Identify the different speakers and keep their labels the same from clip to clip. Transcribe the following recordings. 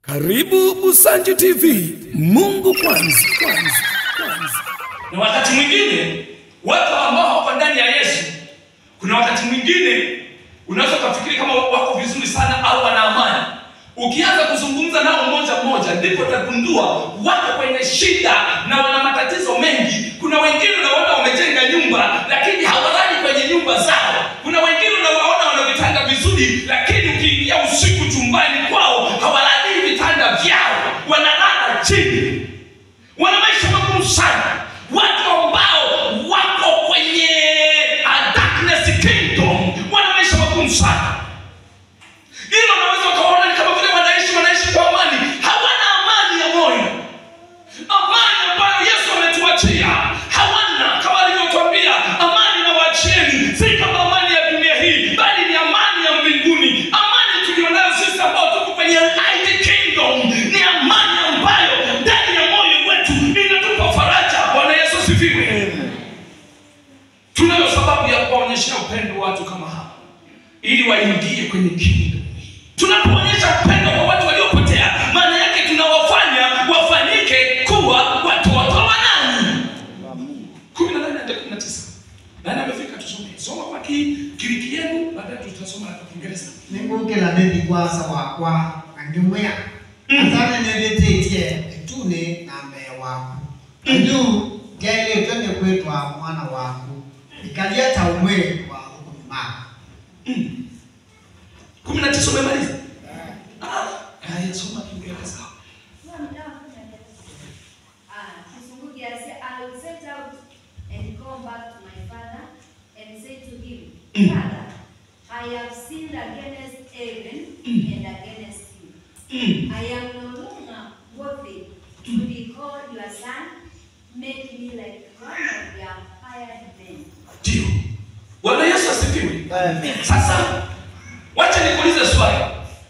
Speaker 1: Karibu Busanji TV. Mungu kwanza.
Speaker 2: Na wakati mwingine watu ambao wako ndani ya Yesu, kuna wakati mwingine unaweza kufikiri kama wako vizuri sana au wana amani. Ukianza kuzungumza nao mmoja ndipo utagundua wako kwenye shida na wana matatizo mengi. Kuna wengine unaona wamejenga nyumba lakini hawalali kwenye nyumba zao. Kuna wengine unawaona wana vitanda vizuri lakini ukiingia usiku chumbani kwao hawalali vitanda vyao, wanalala chini. Wana maisha magumu sana. Watu ambao wako kwenye darkness kingdom wana maisha magumu sana. Hilo unaweza kuona ni kama vile wanaishi kwa amani. Hawana amani ya moyo. Amani ambayo Yesu ametuachia hawana. Kama alivyotuambia, amani na waachieni, si kama amani ya dunia hii, bali ni amani ya mbinguni. Amani tulionayo sisi ambao tuko kwenye light kingdom ni amani ambayo ndani ya moyo wetu inatupa faraja. Bwana Yesu asifiwe. Tunayo sababu ya kuonyesha upendo watu kama hawa ili waingie kwenye kingdom. Tunapoonyesha upendo kwa watu waliopotea, maana yake tunawafanya wafanyike kuwa watoto wa nani? 18-19. Nani amefika tusome? Soma kwa Kigiriki yenu, baadaye tutasoma kwa Kiingereza.
Speaker 3: Ninguke la bebi kwa sawa kwa angimwea. Asana nebetetie tune na mewa. Ndu gele twende kwetu mwana wangu. Ikalia taumwe kwa hukumama.
Speaker 2: 19 umemaliza? Haya, soma Kiingereza.
Speaker 4: I will set out and come back to my father and say to him, Father, I have sinned against heaven and against you. I am no longer worthy to be called your son. Make me like one of your hired men.
Speaker 2: Ndio. Bwana Yesu asifiwe. Sasa wacha nikuulize swali.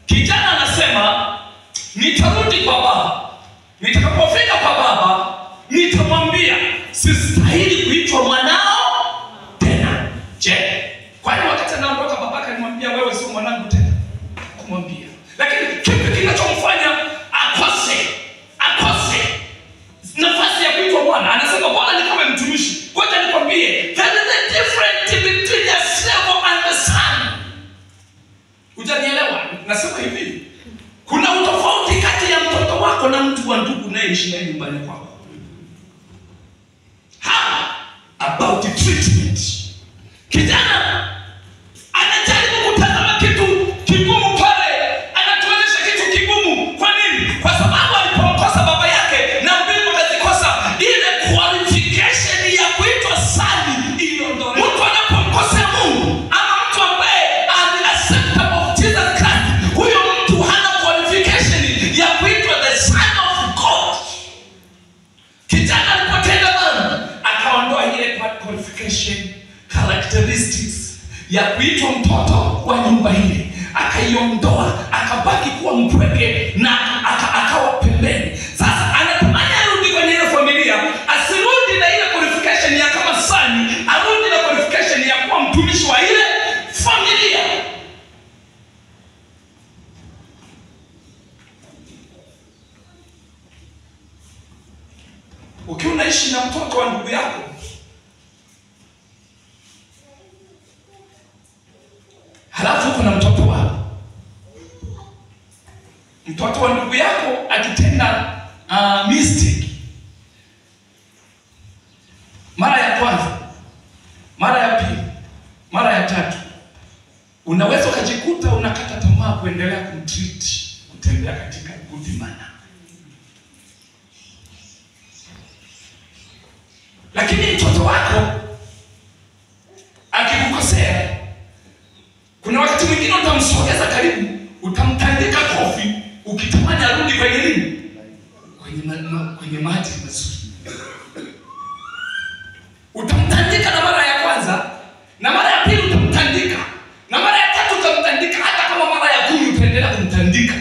Speaker 2: Kijana anasema nitarudi kwa baba. Nitakapofika kwa baba nitamwambia sistahili kuitwa mwanao tena. Je, kwani wakati anaondoka babaka alimwambia wewe sio mwanangu tena? Kumwambia. Lakini kipi kinachomfanya akose nafasi ya kuitwa mwana? Anasema Bwana ni kama mtumishi. Ngoja nikwambie, there is a difference between the slave and the son. Hujanielewa? Nasema hivi, kuna utofauti kati ya mtoto wako na mtu wa ndugu unayeishi naye nyumbani kwako. How about the treatment? Kijana anajaribu kutazama kitu kigumu pale, anatuonyesha kitu kigumu. Kwa nini? Kwa sababu alipomkosa baba yake na mbingu akazikosa, ile qualification ya kuitwa sani iliondolewa. Mtu anapomkosea Mungu ama mtu ambaye unacceptable of Jesus Christ, huyo mtu hana qualification ya kuitwa the son of God. Kijana alipotenda dhambi akaondoa ile qualification characteristics ya kuitwa mtoto wa nyumba ile, akaiondoa, akabaki kuwa mpweke na akawa pembeni. Sasa anatamani arudi kwenye ile familia, asirudi na ile qualification ya kama sani, arudi na qualification ya kuwa mtumishi wa ile familia. Ukiwa unaishi na mtoto wa ndugu yako, halafu uko na mtoto wako, mtoto wa ndugu yako akitenda mistake mara ya kwanza, mara ya pili, mara ya tatu, unaweza ukajikuta unakata tamaa kuendelea kumtreat, kutembea katika good manner. Lakini mtoto wako akikukosea, kuna wakati mwingine utamsogeza karibu, utamtandika kofi, ukitamani arudi kwenye nini? Kwenye maji mazuri. Utamtandika na mara ya kwanza, na mara ya pili utamtandika, na mara ya tatu utamtandika, hata kama mara ya 10 utaendelea kumtandika.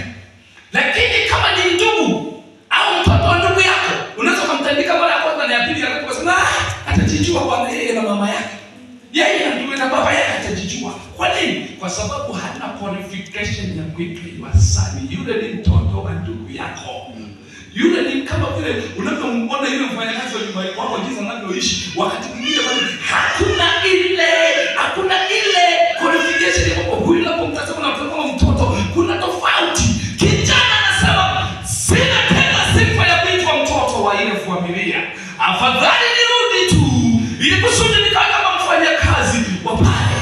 Speaker 2: Lakini kama ni ndugu au mtoto wa ndugu yako, unaweza kumtandika mara ya kwanza na ya pili, ya tatu, kwa sababu atajijua Bwana yeye na mama yake. Yeye ndiye na baba yake atajijua. Kwa nini? Kwa sababu hana qualification ya kuitwa son. Yule ni mtoto wa ndugu vile unavyomuona yule mfanyakazi wa nyumbani kwako jinsi anavyoishi, wakati mwingine hakuna ile qualification ya huyu unapomtazama na kama mtoto, kuna tofauti. Kijana anasema sina tena sifa ya kuitwa mtoto wa ile familia. Afadhali nirudi tu ili kusudi nikawa kama mfanyakazi wa pale.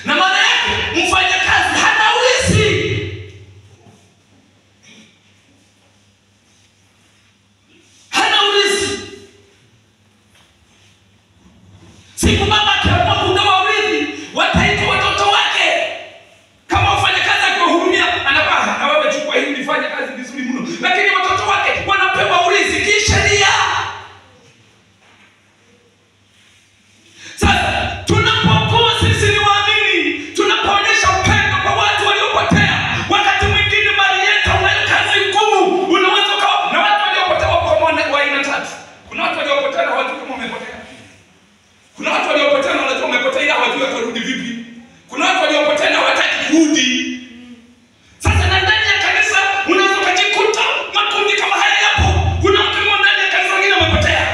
Speaker 2: Na maana yake mfanyakazi hana urithi. Hana urithi. Siku baba akiamua kugawa urithi, wataitwa watoto wake. Kama mfanyakazi akiwahurumia, anapaa na wewe chukua hili nifanye kazi vizuri mno. Lakini watoto wake wanapewa urithi kisheria. Sasa tunapokuwa sisi ni waamini, tunapoonyesha upendo kwa watu waliopotea, wakati mwingine mali yetu unayo kazi ngumu. Unaweza kuwa na watu waliopotea kwa aina tatu. Kuna watu waliopotea na watu kama wamepotea. Kuna watu waliopotea na wanajua wamepotea ila hawajui watarudi vipi. Kuna watu waliopotea na hawataki kurudi. Sasa na ndani ya kanisa unaweza kujikuta makundi kama haya yapo. Kuna mtu mmoja ndani ya kanisa mwingine amepotea.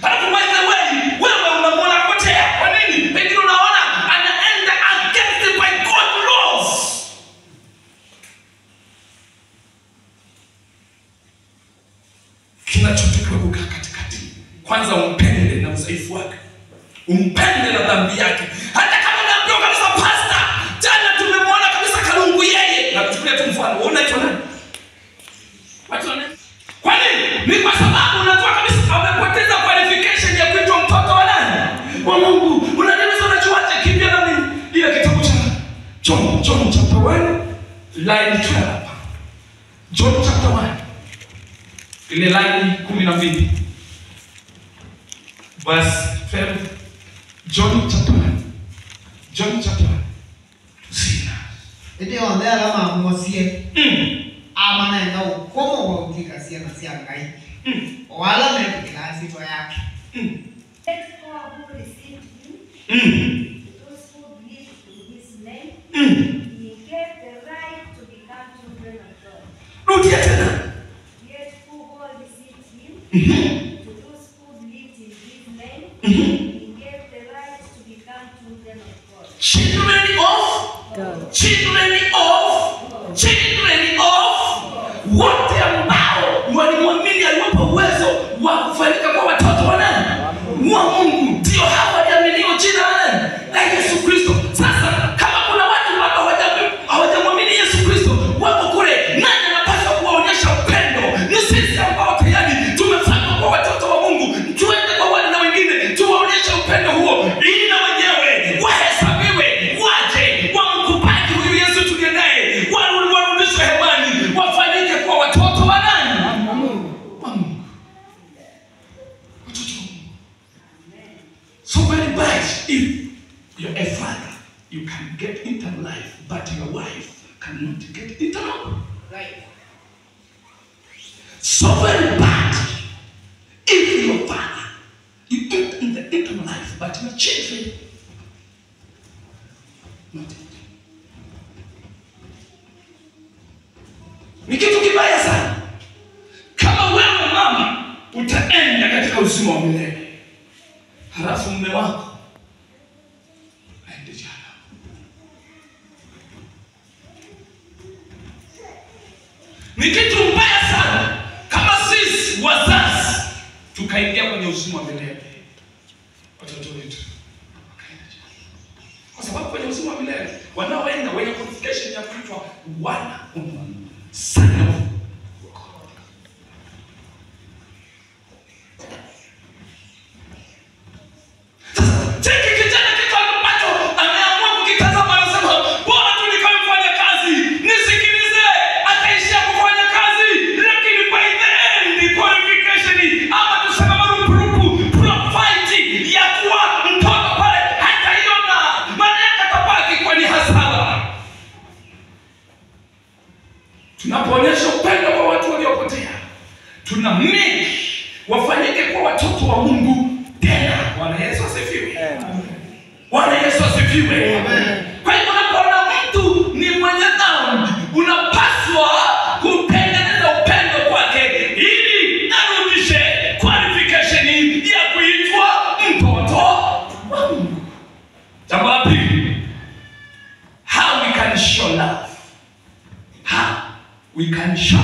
Speaker 2: Halafu by the way, wewe unamwona amepotea. Kwa nini? Pengine unaona anaenda against by God laws. Kinachotakiwa kukaa katikati. Kwanza umpende na udhaifu wake. Umpende na dhambi yake. Hata kama unaambiwa kabisa pastor, jana tumemwona kabisa Kalungu yeye. Na tuchukulie tu mfano. Unaitwa nani? Watu wana? Kwa nini? Ni kwa sababu unajua kabisa amepoteza qualification ya kuitwa mtoto wa nani? Wa Mungu. Unajua unajuaje kimbia na mimi? Ile kitabu cha John chapter 1 line 12. John chapter 1. Ile line 12. Verse 12. John chapter 1. Sina.
Speaker 3: Ndio ndio alama mmosie. Amana ndio komo ukikasia na sia ngai. Wala mimi kilasi to yake.
Speaker 4: Let all who received him, those who believed in his name, he gave the right to become children of God.
Speaker 2: Rudia tena.
Speaker 4: Yet who all received him, to those who believed in his name, he gave the right to become children of God.
Speaker 2: Children of wote ambao walimwamini aliwapa uwezo wa kufanyika kwa watoto wa nani? Wa Mungu. Ndio hao waliaminiwa jina la nani? La Yesu Kristo. Sasa kama kuna watu ambao hawajamwamini Yesu Kristo wako kule, nani anapaswa kuwaonyesha upendo? Ni sisi ambao tayari tumefanywa kwa watoto wa Mungu. Tuende kwa wale na wengine tuwaonyeshe upendo huo ili na wenyewe wahesabiwe, waje wamkubali huyu Yesu tuliye naye, warudishwe hewani, wafanyike kwa watoto wa nani? Wa Mungu. Watoto wa Mungu. So very bad if you're a father, you can get eternal life, but your wife cannot get eternal.
Speaker 3: Right.
Speaker 2: So very bad if your father, you get in the eternal life, but your children not. Ni kitu kibaya sana kama wewe mama utaenda katika uzima wa milele, halafu mume wako aende jehanamu. Ni kitu mbaya sana kama sisi wazazi tukaingia kwenye uzima wa milele, watoto wetu wakaenda jehanamu. Kwa sababu kwenye uzima wa milele wanaoenda wenye qualification ya kuitwa wana wa Mungu, son of God. Cheki kijana kitu ambacho ameamua kukitazama, anasema bora tu nikamfanya kazi, nisikilize, ataishia kufanya kazi, lakini by the end qualification ama tuseme marupurupu profile ya kuwa mtoto pale hataiona, maana yake atabaki kwenye hasara. Tunapoonyesha upendo kwa watu waliopotea, tuna make wafanyike kwa watoto wa Mungu tena. Bwana Yesu asifiwe. Bwana Yesu asifiwe. Kwa hiyo unapoona mtu ni mwenye dhambi love. How we can show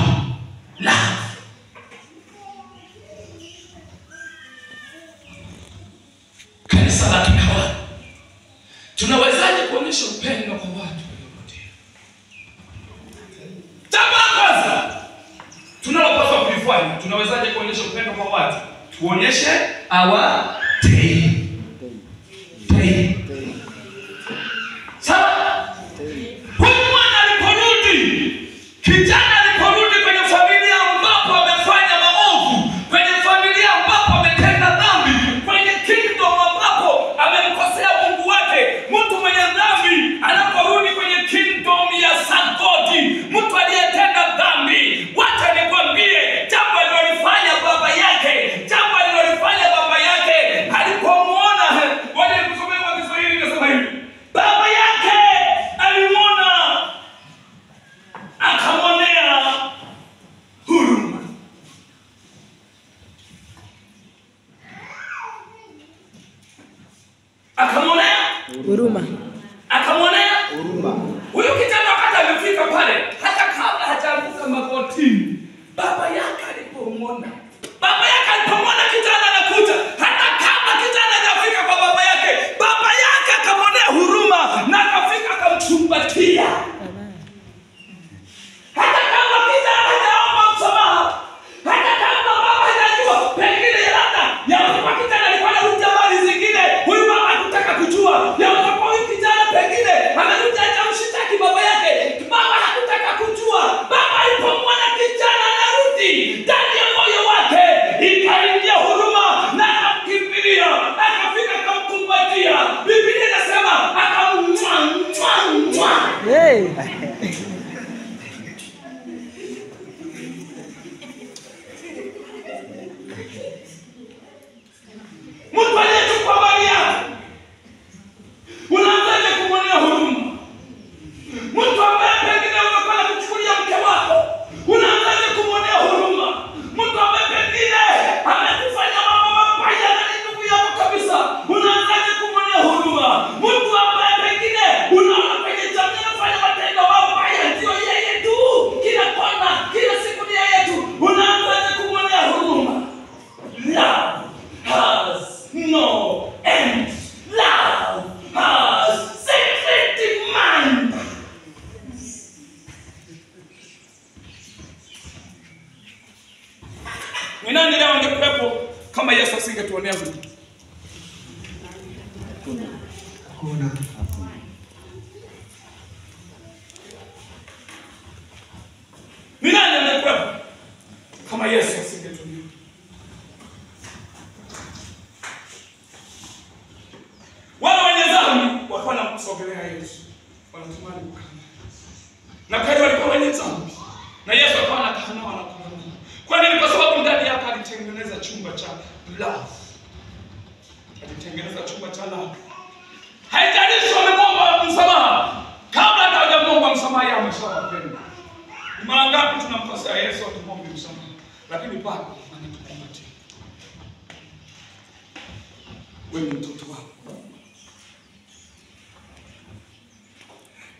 Speaker 2: love. Kanisa la Kikawa, tunawezaje kuonyesha upendo kwa watu waliopotea? Jambo la kwanza tunalopaswa kulifanya, tunawezaje kuonyesha upendo kwa watu? Tuonyeshe our day. Sawa? Huyu mwana aliporudi, kijana aliporudi kwenye familia ambapo amefanya maovu, kwenye familia ambapo ametenda dhambi, kwenye kingdom ambapo amemkosea Mungu wake. Mtu mwenye dhambi anaporudi kwenye kingdom ya Sagodi, mtu aliyetenda dhambi, wacha nikwambie jambo alilofanya baba yake, jambo alilofanya baba yake alipomwona. Wale kusomea kwa Kiswahili nasema hivi, baba yake alimwona akamwonea huruma. Akamwonea huruma. Akamwonea huruma. Huyu kijana wakati amefika pale, hata kabla hajaanguka magotini, baba yake alipomwona, kijana anakuja, hata kabla kijana hajafika kwa baba yake akamwonea huruma na akafika akamkumbatia. Hata kama kijana hajaomba msamaha, hata kama baba hajajua, pengine labda yaweza kijana alikuwa na utamani zingine, huyu baba hakutaka kujua. Yaweza kwa huyu kijana pengine amekuja kumshitaki baba yake, baba hakutaka kujua. Baba alipomwona kijana anarudi, ndani ya moyo wake ikaingia huruma na akamkimbilia, akafika akamkumbatia. Biblia inasema akammwa. Mtu aliyetupa mali yako, unaanzaje kumwonea huruma? Mtu ambaye pengine umekwenda kuchukulia mke wako, unaanzaje kumwonea huruma? Mtu ambaye pengine amekufanya mambo mabaya na ni ndugu yako kabisa, unaanzaje kumwonea huruma? Mtu ambaye pengine unaona kwenye jamii anafanya matendo mabaya, ndio yeye tu, kila kona, kila siku ni yeye tu, unaanzaje kumwonea huruma? Love has no end. Love has secret demand. Ni nani leo angekuwepo kama Yesu asingetuonea huruma?
Speaker 3: Kuna
Speaker 2: Ni nani angekuwepo kama Yesu asingetuonea? Wale wenye dhambi walikuwa wanamsogelea Yesu, wanatumani kukana. Na kwa hiyo walikuwa wenye dhambi, na Yesu alikuwa anakaa nao anakula nao. Kwa nini? Kwa sababu ndani yake alitengeneza chumba cha love. Alitengeneza chumba cha love. Haijalishi wamemwomba msamaha, kabla hata hajamwomba msamaha yeye ameshawapenda. Mara ngapi tunamkosea Yesu atumwombe msamaha, lakini bado anatukumbatia. Wewe ni mtoto wako.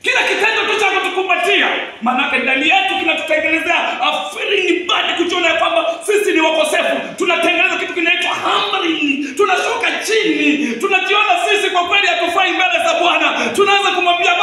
Speaker 2: Kila kitendo tu cha kutukumbatia, maana ndani yetu kinatutengenezea a feeling bad, kujiona kwamba sisi ni wakosefu. Tunatengeneza kitu kinaitwa humbling. Tunashuka chini, tunajiona sisi kwa kweli hatufai mbele za Bwana. Tunaanza kumwambia